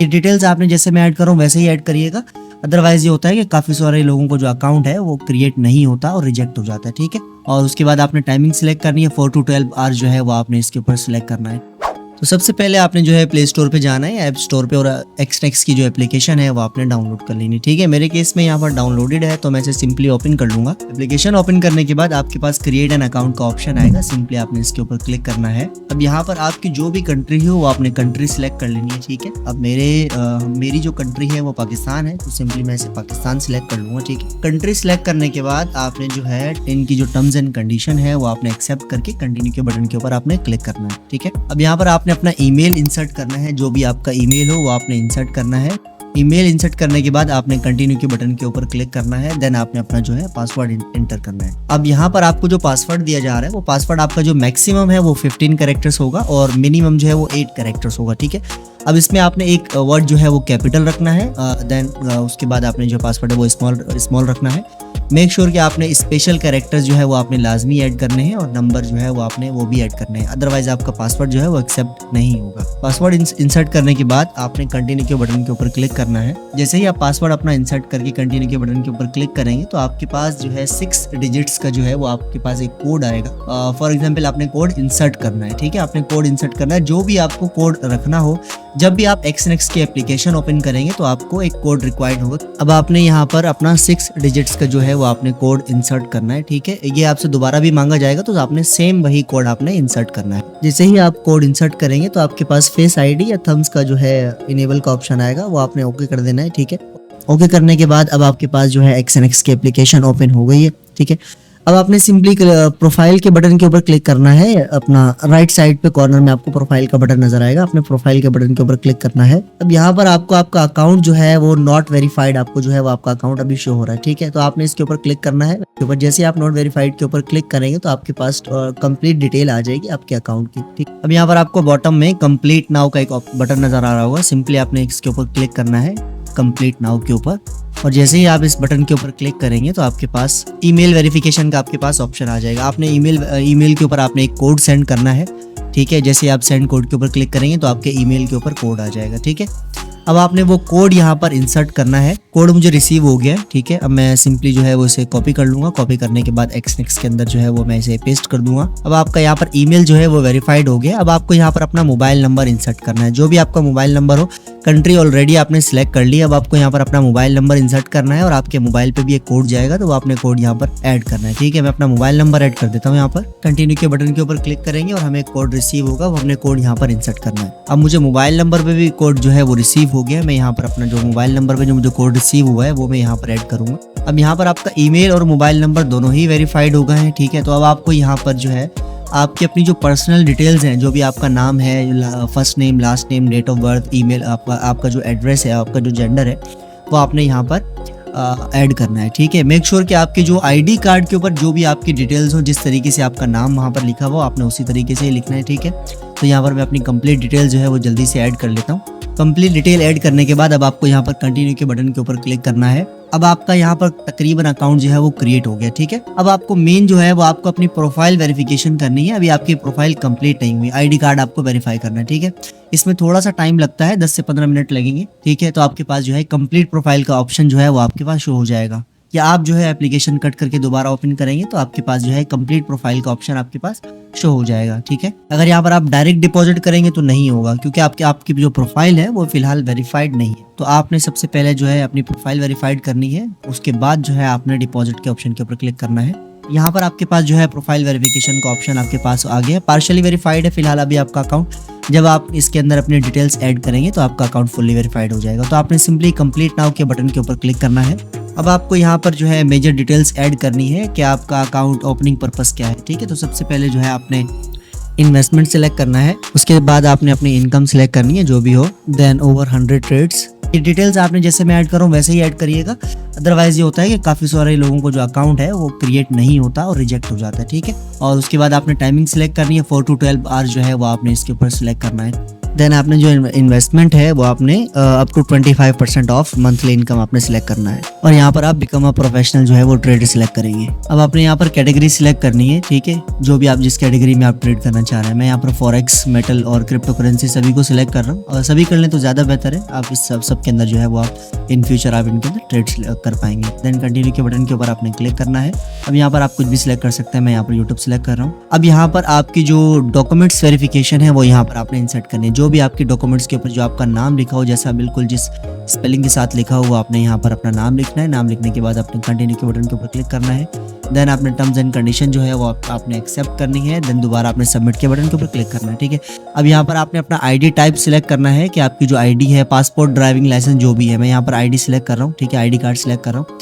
ये डिटेल्स आपने जैसे मैं ऐड कर रहा हूँ वैसे ही ऐड करिएगा, अदरवाइज ये होता है कि काफ़ी सारे लोगों को जो अकाउंट है वो क्रिएट नहीं होता और रिजेक्ट हो जाता है, ठीक है। और उसके बाद आपने टाइमिंग सिलेक्ट करनी है, 4 to 12 आवर्स जो है वो आपने इसके ऊपर सिलेक्ट करना है। तो सबसे पहले आपने जो है प्ले स्टोर पे जाना है, ऐप स्टोर पे, और एक्सनेक्स की जो एप्लीकेशन है वो आपने डाउनलोड कर लेनी, ठीक है। मेरे केस में यहाँ पर डाउनलोडेड है तो मैं इसे सिंपली ओपन कर लूँगा। एप्लीकेशन ओपन करने के बाद आपके पास क्रिएट एन अकाउंट का ऑप्शन आएगा, सिंपली आपने इसके ऊपर क्लिक करना है। अब यहाँ पर आपकी जो भी कंट्री है वो आपने कंट्री सिलेक्ट कर लेनी है, ठीक है। अब मेरी जो कंट्री है वो पाकिस्तान है, तो सिंपली मैं इसे पाकिस्तान सिलेक्ट कर लूँगा, ठीक है। कंट्री सिलेक्ट करने के बाद आपने जो है इनकी जो टर्म्स एंड कंडीशन है वो आपने एक्सेप्ट करके कंटिन्यू के बटन के ऊपर आपने क्लिक करना है, ठीक है। अब यहाँ पर आपने अपना ईमेल इंसर्ट करना है, जो भी आपका ईमेल हो वो आपने इंसर्ट करना है। ईमेल इंसर्ट करने के बाद आपने कंटिन्यू के बटन के ऊपर क्लिक करना है, देन आपने अपना जो है पासवर्ड इंटर करना है। अब यहाँ पर आपको जो पासवर्ड दिया जा रहा है वो पासवर्ड आपका जो मैक्सिमम है वो 15 कैरेक्टर्स होगा और मिनिमम जो है वो 8 कैरेक्टर्स होगा, ठीक है। अब इसमें आपने एक वर्ड जो है वो कैपिटल रखना है, देन उसके बाद आपने जो पासवर्ड है वो स्मॉल रखना है। मेक श्योर कि आपने स्पेशल कैरेक्टर्स जो है वो आपने लाजमी ऐड करने हैं और नंबर जो है वो आपने वो भी ऐड करने हैं, अदरवाइज आपका पासवर्ड जो है वो एक्सेप्ट नहीं होगा। पासवर्ड इंसर्ट करने के बाद आपने कंटिन्यू के बटन के ऊपर क्लिक करना है। जैसे ही आप पासवर्ड अपना इंसर्ट करके कंटिन्यू के बटन के ऊपर क्लिक करेंगे तो आपके पास जो है 6 डिजिट्स का जो है वो आपके पास एक कोड आएगा। फॉर एग्जाम्पल आपने कोड इंसर्ट करना है, ठीक है। आपने कोड इंसर्ट करना है, जो भी आपको कोड रखना हो, जब भी आप एक्सनेक्स की एप्लीकेशन ओपन करेंगे तो आपको एक कोड रिक्वायर्ड होगा। अब आपने यहाँ पर अपना 6 डिजिट्स का जो है वो आपने कोड इंसर्ट करना है, ठीक है। ये आपसे दोबारा भी मांगा जाएगा तो आपने सेम वही कोड आपने इंसर्ट करना है। जैसे ही आप कोड इंसर्ट करेंगे तो आपके पास फेस आईडी या थम्स का जो है इनेबल का ऑप्शन आएगा, वो आपने ओके कर देना है, ठीक है। ओके करने के बाद अब आपके पास जो है एक्सनेक्स की एप्लीकेशन ओपन हो गई है, ठीक है। अब आपने सिंपली प्रोफाइल के बटन के ऊपर क्लिक करना है। अपना राइट साइड पे कॉर्नर में आपको प्रोफाइल का बटन नजर आएगा, अपने प्रोफाइल के बटन के ऊपर क्लिक करना है। अब यहाँ पर आपको आपका अकाउंट जो है वो नॉट वेरीफाइड, आपको जो है वो आपका अकाउंट अभी शो हो रहा है, ठीक है। तो आपने इसके ऊपर क्लिक करना है। ऊपर जैसे आप नॉट वेरीफाइड के ऊपर क्लिक करेंगे तो आपके पास कंप्लीट डिटेल आ जाएगी आपके अकाउंट की, ठीक। अब यहाँ पर आपको बॉटम में कंप्लीट नाउ का एक बटन नजर आ रहा होगा, सिंपली आपने इसके ऊपर क्लिक करना है कंप्लीट नाउ के ऊपर। और जैसे ही आप इस बटन के ऊपर क्लिक करेंगे तो आपके पास ईमेल वेरिफिकेशन का आपके पास ऑप्शन आ जाएगा। आपने ईमेल के ऊपर आपने एक कोड सेंड करना है, ठीक है। जैसे आप सेंड कोड के ऊपर क्लिक करेंगे तो आपके ईमेल के ऊपर कोड आ जाएगा, ठीक है। अब आपने वो कोड यहाँ पर इंसर्ट करना है। कोड मुझे रिसीव हो गया है, ठीक है। अब मैं सिंपली जो है वो इसे कॉपी कर लूँगा। कॉपी करने के बाद एक्सनेक्स के अंदर जो है वो मैं इसे पेस्ट कर दूंगा। अब आपका यहाँ पर ईमेल जो है वो वेरीफाइड हो गया। अब आपको यहाँ पर अपना मोबाइल नंबर इंसर्ट करना है, जो भी आपका मोबाइल नंबर हो। कंट्री ऑलरेडी आपने सिलेक्ट कर ली, अब आपको यहाँ पर अपना मोबाइल नंबर इंसर्ट करना है और आपके मोबाइल पे भी एक कोड जाएगा तो वो आपने कोड यहाँ पर ऐड करना है, ठीक है। मैं अपना मोबाइल नंबर ऐड कर देता हूँ यहाँ पर। कंटिन्यू के बटन के ऊपर क्लिक करेंगे और हमें कोड रिसीव होगा, वो हमने कोड यहाँ पर इंसर्ट करना है। अब मुझे मोबाइल नंबर पे भी कोड जो है वो रिसीव हो गया। मैं यहाँ पर अपना जो मोबाइल नंबर पे जो मुझे कोड रिसीव हुआ है वो मैं यहाँ पर ऐड करूंगा। अब यहाँ पर आपका ईमेल और मोबाइल नंबर दोनों ही वेरीफाइड हो गए हैं, ठीक है। तो अब आपको यहाँ पर जो है आपकी अपनी जो पर्सनल डिटेल्स हैं, जो भी आपका नाम है, first name, last name, date of birth, email, आपका जो एड्रेस है, आपका जो जेंडर है, वो आपने यहाँ पर ऐड करना है, ठीक है। मेक श्योर कि आपके जो आईडी कार्ड के ऊपर जो भी आपकी डिटेल्स हो, जिस तरीके से आपका नाम वहाँ पर लिखा हुआ आपने उसी तरीके से ही लिखना है, ठीक है। तो यहाँ पर मैं अपनी कंप्लीट डिटेल जो है वो जल्दी से ऐड कर लेता हूँ। कंप्लीट डिटेल ऐड करने के बाद अब आपको यहाँ पर कंटिन्यू के बटन के ऊपर क्लिक करना है। अब आपका यहाँ पर तकरीबन अकाउंट जो है वो क्रिएट हो गया, ठीक है। अब आपको मेन जो है वो आपको अपनी प्रोफाइल वेरिफिकेशन करनी है। अभी आपकी प्रोफाइल कंप्लीट नहीं हुई, आईडी कार्ड आपको वेरीफाई करना है, ठीक है। इसमें थोड़ा सा टाइम लगता है, 10 से 15 मिनट लगेंगे, ठीक है। तो आपके पास जो है कंप्लीट प्रोफाइल का ऑप्शन जो है वो आपके पास शो हो जाएगा, या आप जो है एप्लीकेशन कट करके दोबारा ओपन करेंगे तो आपके पास जो है कंप्लीट प्रोफाइल का ऑप्शन आपके पास शो हो जाएगा, ठीक है। अगर यहाँ पर आप डायरेक्ट डिपॉजिट करेंगे तो नहीं होगा, क्योंकि आपकी जो प्रोफाइल है वो फिलहाल वेरीफाइड नहीं है। तो आपने सबसे पहले जो है अपनी प्रोफाइल वेरीफाइड करनी है, उसके बाद जो है आपने डिपॉजिट के ऑप्शन के ऊपर क्लिक करना है। यहाँ पर आपके पास जो है प्रोफाइल वेरिफिकेशन का ऑप्शन आपके पास आ गया। पार्शियली वेरीफाइड है फिलहाल अभी आपका अकाउंट। जब आप इसके अंदर अपने डिटेल्स ऐड करेंगे तो आपका अकाउंट फुल्ली वेरीफाइड हो जाएगा। तो आपने सिंपली कंप्लीट नाउ के बटन के ऊपर क्लिक करना है। अब आपको यहाँ पर जो है मेजर डिटेल्स ऐड करनी है कि आपका अकाउंट ओपनिंग पर्पस क्या है, ठीक है। तो सबसे पहले जो है आपने इन्वेस्टमेंट सेलेक्ट करना है, उसके बाद आपने अपनी इनकम सेलेक्ट करनी है जो भी हो, देन ओवर 100 ट्रेड्स। ये डिटेल्स आपने जैसे मैं ऐड कर रहा हूँ वैसे ही ऐड करिएगा, अदरवाइज ये होता है कि काफ़ी सारे लोगों को जो अकाउंट है वो क्रिएट नहीं होता और रिजेक्ट हो जाता है, ठीक है। और उसके बाद आपने टाइमिंग सेलेक्ट करनी है, 4 to 12 आवर्स जो है वो आपने इसके ऊपर सेलेक्ट करना है। देन आपने जो इन्वेस्टमेंट है वो आपने up to 25% of monthly income आपने सेलेक्ट करना है। और यहाँ पर आप बिकम अ प्रोफेशनल जो है वो ट्रेड सिलेक्ट करेंगे। अब आपने यहाँ पर कैटेगरी सिलेक्ट करनी है, ठीक है, जो भी आप जिस कैटेगरी में आप ट्रेड करना चाह रहे हैं। मैं यहाँ पर फॉरेक्स, मेटल और क्रिप्टो करेंसी सभी को सिलेक्ट कर रहा हूँ, और सभी कर लें तो ज़्यादा बेहतर है। आप इस सब के अंदर जो है वो आप इन फ्यूचर आप इनके अंदर ट्रेड कर पाएंगे। देन कंटिन्यू के बटन के ऊपर आपने क्लिक करना है। अब यहाँ पर आप कुछ भी सिलेक्ट कर सकते हैं, मैं यहाँ पर यूट्यूब सिलेक्ट कर रहा हूँ। अब यहाँ पर आपकी जो डॉक्यूमेंट्स वेरिफिकेशन है वो यहाँ पर आपने इंसर्ट करनी है। जो भी आपके डॉक्यूमेंट्स के ऊपर जो आपका नाम लिखा हो, जैसा बिल्कुल जिस स्पेलिंग के साथ लिखा हो, आपने यहाँ पर अपना नाम लिखना है। नाम लिखने के बाद आपने कंटिन्यू के बटन के ऊपर क्लिक करना है। देन आपने टर्म्स एंड कंडीशन जो है वो आपने एक्सेप्ट करनी है। देन दोबारा आपने सबमिट के बटन के ऊपर क्लिक करना है, ठीक है। अब यहाँ पर आपने अपना आईडी टाइप सिलेक्ट करना है कि आपकी जो आईडी है, पासपोर्ट, ड्राइविंग लाइसेंस जो भी है, मैं यहाँ पर आईडी सिलेक्ट कर रहा हूँ, ठीक है, आईडी कार्ड सिलेक्ट कर रहा हूँ।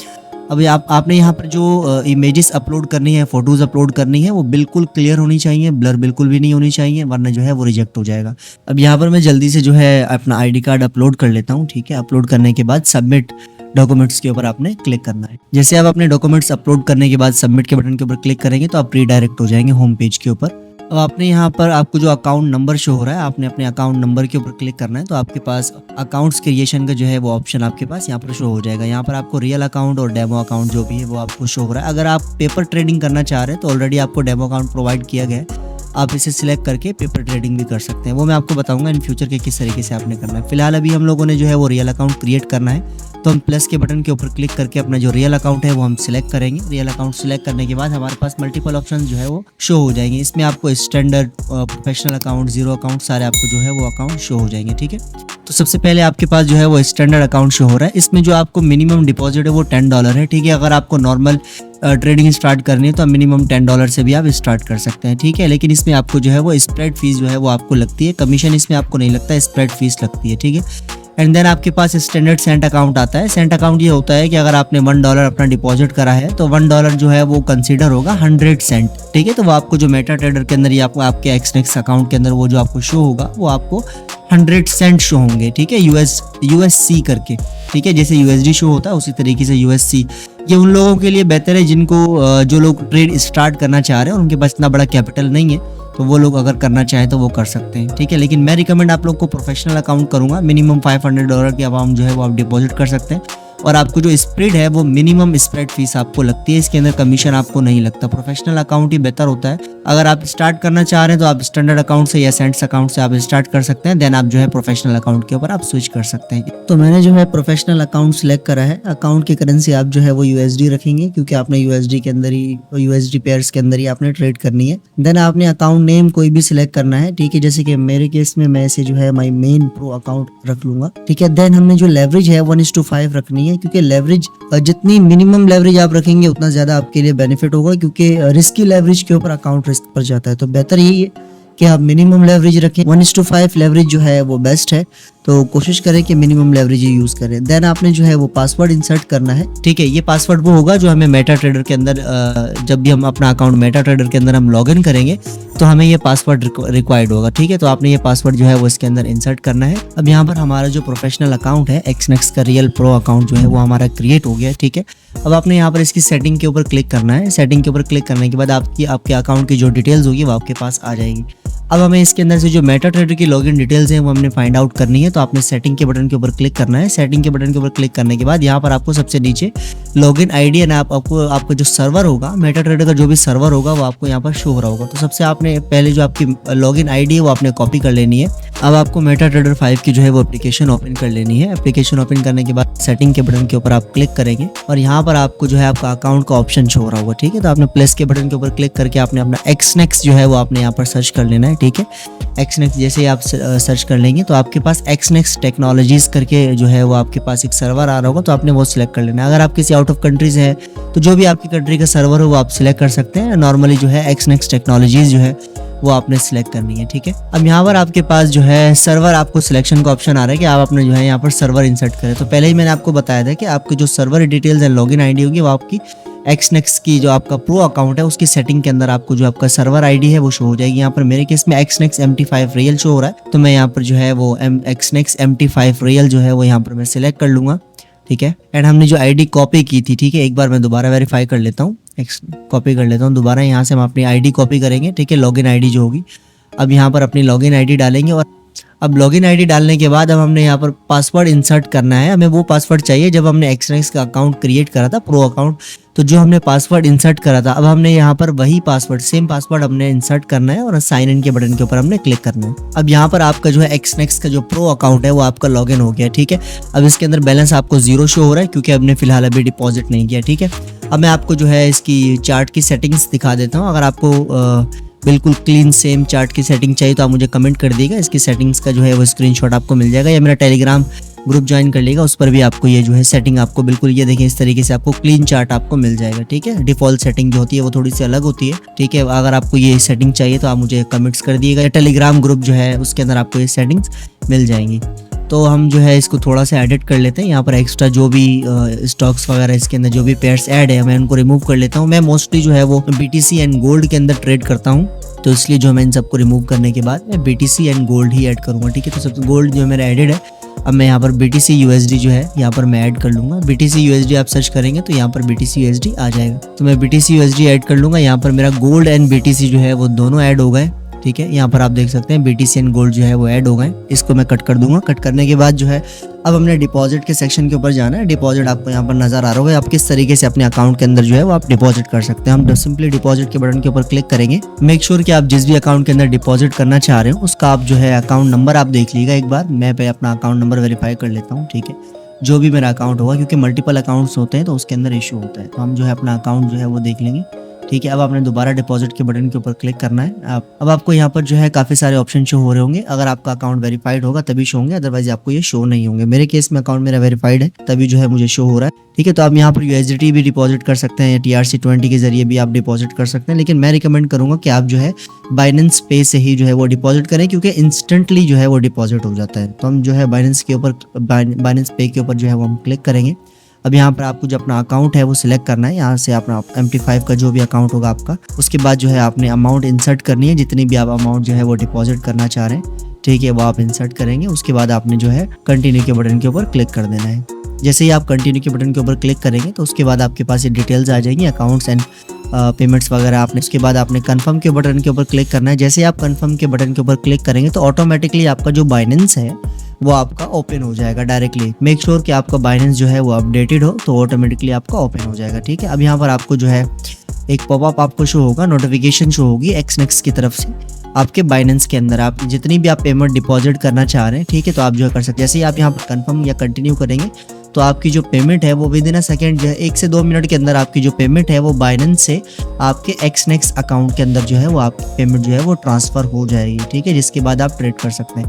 अब आपने यहाँ पर जो इमेजेस अपलोड करनी है, फोटोज़ अपलोड करनी है, वो बिल्कुल क्लियर होनी चाहिए, ब्लर बिल्कुल भी नहीं होनी चाहिए, वरना जो है वो रिजेक्ट हो जाएगा। अब यहाँ पर मैं जल्दी से जो है अपना आईडी कार्ड अपलोड कर लेता हूँ, ठीक है। अपलोड करने के बाद सबमिट डॉक्यूमेंट्स के ऊपर आपने क्लिक करना है। जैसे आप अपने डॉक्यूमेंट्स अपलोड करने के बाद सबमिट के बटन के ऊपर क्लिक करेंगे तो आप रीडायरेक्ट हो जाएंगे होम पेज के ऊपर। अब आपने यहाँ पर आपको जो अकाउंट नंबर शो हो रहा है, आपने अपने अकाउंट नंबर के ऊपर क्लिक करना है। तो आपके पास अकाउंट्स क्रिएशन का जो है वो ऑप्शन आपके पास यहाँ पर शो हो जाएगा। यहाँ पर आपको रियल अकाउंट और डेमो अकाउंट जो भी है वो आपको शो हो रहा है। अगर आप पेपर ट्रेडिंग करना चाह रहे हैं तो ऑलरेडी आपको डेमो अकाउंट प्रोवाइड किया गया है, आप इसे सिलेक्ट करके पेपर ट्रेडिंग भी कर सकते हैं। वो मैं आपको बताऊंगा इन फ्यूचर के किस तरीके से आपने करना है। फिलहाल अभी हम लोगों ने जो है वो रियल अकाउंट क्रिएट करना है, तो हम प्लस के बटन के ऊपर क्लिक करके अपना जो रियल अकाउंट है वो हम सिलेक्ट करेंगे। रियल अकाउंट सिलेक्ट करने के बाद हमारे पास मल्टीपल ऑप्शन जो है वो शो हो जाएंगे। इसमें आपको standard, professional account, zero account, सारे आपको जो है वो अकाउंट शो हो जाएंगे, ठीक है। तो सबसे पहले आपके पास जो है वो स्टैंडर्ड अकाउंट शो हो रहा है। इसमें जो आपको मिनिमम डिपॉजिट है वो $10 है, ठीक है। अगर आपको नॉर्मल ट्रेडिंग स्टार्ट करनी है तो मिनिमम $10 से भी आप स्टार्ट कर सकते हैं, ठीक है। लेकिन इसमें आपको जो है वो स्प्रेड फीस जो है वो आपको लगती है, कमीशन इसमें आपको नहीं लगता, स्प्रेड फीस लगती है, ठीक है। एंड देन आपके पास स्टैंडर्ड सेंट अकाउंट आता है। सेंट अकाउंट ये होता है कि अगर आपने $1 अपना डिपॉजिट करा है तो $1 जो है वो कंसीडर होगा 100 सेंट, ठीक है। तो वो आपको जो मेटा ट्रेडर के अंदर या आपको आपके एक्सनेक्स अकाउंट के अंदर वो जो आपको शो होगा वो आपको 100 सेंट शो होंगे, ठीक है, USC करके, ठीक है। जैसे USD शो होता है उसी तरीके से USC। ये उन लोगों के लिए बेहतर है जिनको जो लोग ट्रेड स्टार्ट करना चाह रहे हैं और उनके पास इतना बड़ा कैपिटल नहीं है, तो वो लोग अगर करना चाहें तो वो कर सकते हैं, ठीक है। लेकिन मैं रिकमेंड आप लोग को प्रोफेशनल अकाउंट करूंगा। मिनिमम $500 की अमाउंट जो है वो आप डिपॉजिट कर सकते हैं, और आपको जो स्प्रेड है वो मिनिमम स्प्रेड फीस आपको लगती है, इसके अंदर कमीशन आपको नहीं लगता। प्रोफेशनल अकाउंट ही बेहतर होता है। अगर आप स्टार्ट करना चाह रहे हैं तो आप स्टैंडर्ड अकाउंट से या सेंट्स अकाउंट से आप स्टार्ट कर सकते हैं। देन आप जो है प्रोफेशनल अकाउंट के ऊपर आप स्विच कर सकते हैं। तो मैंने जो है प्रोफेशनल अकाउंट सिलेक्ट करा है। अकाउंट की करेंसी आप जो है वो USD रखेंगे, क्योंकि आपने USD के अंदर ही, USD पेयर्स के अंदर ही आपने ट्रेड करनी है। देन आपने अकाउंट नेम कोई भी सिलेक्ट करना है, ठीक है। जैसे कि मेरे केस में मैं इसे जो है माई मेन प्रो अकाउंट रख लूंगा, ठीक है। देन हमने जो लेवरेज है 1:5 रखनी है, क्योंकि लेवरेज जितनी मिनिमम लेवरेज आप रखेंगे उतना ज्यादा आपके लिए बेनिफिट होगा, क्योंकि रिस्की लेवरेज के ऊपर अकाउंट रिस्क पर जाता है। तो बेहतर यही है कि आप मिनिमम लेवरेज रखें। 1:5 लेवरेज जो है वो बेस्ट है, तो कोशिश करें कि मिनिमम लेवरेज ही यूज करें। देन आपने जो है वो पासवर्ड इंसर्ट करना है, ठीक है। ये पासवर्ड वो होगा जो हमें मेटा ट्रेडर के अंदर, जब भी हम अपना अकाउंट मेटा ट्रेडर के अंदर हम लॉगिन करेंगे तो हमें ये पासवर्ड रिक्वायर्ड होगा, ठीक है। तो आपने ये पासवर्ड जो है वो इसके अंदर इंसर्ट करना है। अब यहाँ पर हमारा जो प्रोफेशनल अकाउंट है, एक्सनेक्स का रियल प्रो अकाउंट जो है वो हमारा क्रिएट हो गया है, ठीक है। अब आपने यहाँ पर इसकी सेटिंग के ऊपर क्लिक करना है। सेटिंग के ऊपर क्लिक करने के बाद आपके अकाउंट की जो डिटेल्स होगी वो आपके पास आ जाएगी। अब हमें इसके अंदर से जो मेटा ट्रेडर की लॉगिन डिटेल्स हैं वो हमने फाइंड आउट करनी है। तो आपने सेटिंग के बटन के ऊपर क्लिक करना है। सेटिंग के बटन के ऊपर क्लिक करने के बाद यहाँ पर आपको सबसे नीचे लॉगिन आईडी है ना, आपको जो सर्वर होगा, मेटा ट्रेडर का जो भी सर्वर होगा वो आपको यहाँ पर शो हो रहा होगा। तो सबसे आपने पहले जो आपकी लॉगिन आईडी है वो आपने कॉपी कर लेनी है। अब आपको मेटा ट्रेडर 5 की जो है वो एप्लीकेशन ओपन कर लेनी है। एप्लीकेशन ओपन करने के बाद सेटिंग के बटन के ऊपर आप क्लिक करेंगे और यहाँ पर आपको जो है आपका अकाउंट का ऑप्शन शो हो रहा होगा, ठीक है। तो आपने प्लस के बटन के ऊपर क्लिक करके आपने अपना एक्सनेक्स जो है वो आपने यहाँ पर सर्च कर लेना है, ठीक है। एक्सनेक्स जैसे ही आप सर्च कर लेंगे तो आपके पास एक्सनेक्स टेक्नोलॉजीज करके जो है वो आपके पास एक सर्वर आ रहा होगा, तो आपने वो सिलेक्ट कर लेना है। अगर आप किसी आउट ऑफ कंट्रीज है तो जो भी आपकी कंट्री का सर्वर हो वो आप सिलेक्ट कर सकते हैं। नॉर्मली जो है एक्सनेक्स टेक्नोलॉजीज जो है वो आपने सिलेक्ट करनी है, ठीक है। अब यहाँ पर आपके पास जो है सर्वर, आपको सिलेक्शन का ऑप्शन आ रहा है कि आप अपने जो है यहाँ पर सर्वर इंसर्ट करें। तो पहले ही मैंने आपको बताया था कि आपके जो सर्वर डिटेल्स है, लॉगिन आईडी होगी, वो आपकी एक्सनेक्स की जो आपका प्रो अकाउंट है उसकी सेटिंग के अंदर आपको जो आपका सर्वर आईडी है वो शो हो जाएगी। यहाँ पर मेरे केस में एक्सनेक्स MT5 रियल शो हो रहा है, तो मैं यहाँ पर जो है वो एक्सनेक्स MT5 रियल जो है वो यहाँ पर मैं सिलेक्ट कर लूँगा, ठीक है। एंड हमने जो आईडी कॉपी की थी, ठीक है, एक बार मैं दोबारा वेरीफाई कर लेता हूँ, कॉपी कर लेता हूँ दोबारा। यहाँ से हम अपनी आईडी कॉपी करेंगे, ठीक है, लॉगिन आईडी जो होगी। अब यहाँ पर अपनी लॉगिन आईडी डालेंगे और अब लॉगिन आईडी डालने के बाद अब हमने यहाँ पर पासवर्ड इंसर्ट करना है। हमें वो पासवर्ड चाहिए जब हमने एक्सनेक्स का अकाउंट क्रिएट करा था, प्रो अकाउंट। तो जो हमने पासवर्ड इंसर्ट करा था, अब हमने यहाँ पर वही पासवर्ड, सेम पासवर्ड हमने इंसर्ट करना है और साइन इन के बटन के ऊपर हमने क्लिक करना है। अब यहाँ पर आपका जो है एक्सनेक्स का जो प्रो अकाउंट है वो आपका लॉगिन हो गया, ठीक है। अब इसके अंदर बैलेंस आपको 0 शो हो रहा है क्योंकि हमने फिलहाल अभी डिपॉजिट नहीं किया, ठीक है। अब मैं आपको जो है इसकी चार्ट की सेटिंग्स दिखा देता हूँ। अगर आपको बिल्कुल क्लीन सेम चार्ट की सेटिंग चाहिए तो आप मुझे कमेंट कर दीजिएगा। इसकी सेटिंग्स का जो है वो स्क्रीनशॉट आपको मिल जाएगा, या मेरा टेलीग्राम ग्रुप ज्वाइन कर लीजिएगा, उस पर भी आपको ये जो है सेटिंग आपको बिल्कुल ये देखिए इस तरीके से आपको क्लीन चार्ट आपको मिल जाएगा, ठीक है। डिफॉल्ट सेटिंग जो होती है वो थोड़ी सी अलग होती है, ठीक है। अगर आपको ये सेटिंग चाहिए तो आप मुझे कमेंट्स कर दिएगा। टेलीग्राम ग्रुप जो है उसके अंदर आपको ये सेटिंग्स मिल जाएंगी। तो हम जो है इसको थोड़ा सा एडिट कर लेते हैं। यहाँ पर एक्स्ट्रा जो भी स्टॉक्स वगैरह इसके अंदर जो भी पेयर्स ऐड है मैं उनको रिमूव कर लेता हूँ। मैं मोस्टली जो है वो BTC एंड गोल्ड के अंदर ट्रेड करता हूँ, तो इसलिए जो मैं इन सबको रिमूव करने के बाद मैं BTC and gold he add करूँगा, ठीक है। तो सबसे गोल्ड जो मेरा एडेड है, अब मैं यहाँ पर BTC USD जो है यहाँ पर मैं ऐड कर लूँगा। BTC USD आप सर्च करेंगे तो यहाँ पर BTC USD आ जाएगा, तो मैं BTC USD ऐड कर लूँगा। यहाँ पर मेरा गोल्ड एंड BTC जो है वो दोनों ऐड हो गए, ठीक है। यहाँ पर आप देख सकते हैं BTC एंड गोल्ड जो है वो ऐड हो गए। इसको मैं कट कर दूंगा। कट करने के बाद जो है अब हमने डिपॉजिट के सेक्शन के ऊपर जाना है। डिपॉजिट आपको यहाँ पर नजर आ रहा होगा, आप किस तरीके से अपने अकाउंट के अंदर जो है वो आप डिपॉजिट कर सकते हैं। हम सिंपली डिपॉजिट के बटन के ऊपर क्लिक करेंगे। मेक श्योर कि आप जिस भी अकाउंट के अंदर डिपॉजिट करना चाह रहे हो उसका आप जो है अकाउंट नंबर आप देख लीजिएगा एक बार। मैं पे अपना अकाउंट नंबर वेरीफाई कर लेता हूँ, ठीक है। जो भी मेरा अकाउंट होगा, क्योंकि मल्टीपल अकाउंट्स होते हैं तो उसके अंदर इशू होता है, तो हम जो है अपना अकाउंट जो है वो देख लेंगे, ठीक है। अब आपने दोबारा डिपॉजिट के बटन के ऊपर क्लिक करना है। अब आपको यहाँ पर जो है काफ़ी सारे ऑप्शन शो हो रहे होंगे। अगर आपका अकाउंट वेरीफाइड होगा तभी शो होंगे, अदरवाइज आपको ये शो नहीं होंगे। मेरे केस में अकाउंट मेरा वेरीफाइड है तभी जो है मुझे शो हो रहा है, ठीक है। तो आप यहाँ पर USDT भी डिपॉजिट कर सकते हैं, या TRC20 के जरिए भी आप डिपॉजिट कर सकते हैं, लेकिन मैं रिकमेंड करूँगा कि आप जो है बाइनेंस पे से ही जो है वो डिपॉजिट करें, क्योंकि इंस्टेंटली जो है वो डिपॉजिट हो जाता है। तो हम जो है बाइनेंस पे के ऊपर जो है वो हम क्लिक करेंगे। अब यहाँ पर आपको जो अपना अकाउंट है वो सिलेक्ट करना है। यहाँ से अपना MT5 का जो भी अकाउंट होगा आपका, उसके बाद जो है आपने अमाउंट इंसर्ट करनी है, जितनी भी आप अमाउंट जो है वो डिपॉजिट करना चाह रहे हैं, ठीक है, वो आप इंसर्ट करेंगे। उसके बाद आपने जो है कंटिन्यू के बटन के ऊपर क्लिक कर देना है। जैसे ही आप कंटिन्यू के बटन के ऊपर क्लिक करेंगे तो उसके बाद आपके पास ये डिटेल्स आ जाएंगी, अकाउंट्स एंड पेमेंट्स वगैरह। आपने उसके बाद आपने कंफर्म के बटन के ऊपर क्लिक करना है। जैसे आप कंफर्म के बटन के ऊपर क्लिक करेंगे तो ऑटोमेटिकली आपका जो बाइनेंस है वो आपका ओपन हो जाएगा डायरेक्टली। मेक श्योर कि आपका बाइनेंस जो है वो अपडेटेड हो, तो ऑटोमेटिकली आपका ओपन हो जाएगा, ठीक है। अब यहाँ पर आपको जो है एक पॉपअप आपको शो होगा, नोटिफिकेशन शो होगी एक्सनेक्स की तरफ से आपके बाइनेंस के अंदर। आप जितनी भी आप पेमेंट डिपॉजिट करना चाह रहे हैं, ठीक है, तो आप जो है कर सकते हैं। जैसे ही आप यहाँ पर कंफर्म या कंटिन्यू करेंगे तो आपकी जो पेमेंट है वो विद इन अ सेकेंड जो है 1 से 2 मिनट के अंदर आपकी जो पेमेंट है वो बाइनेंस से आपके एक्सनेक्स अकाउंट के अंदर जो है वो आपकी पेमेंट जो है वो ट्रांसफ़र हो जाएगी, ठीक है, जिसके बाद आप ट्रेड कर सकते हैं।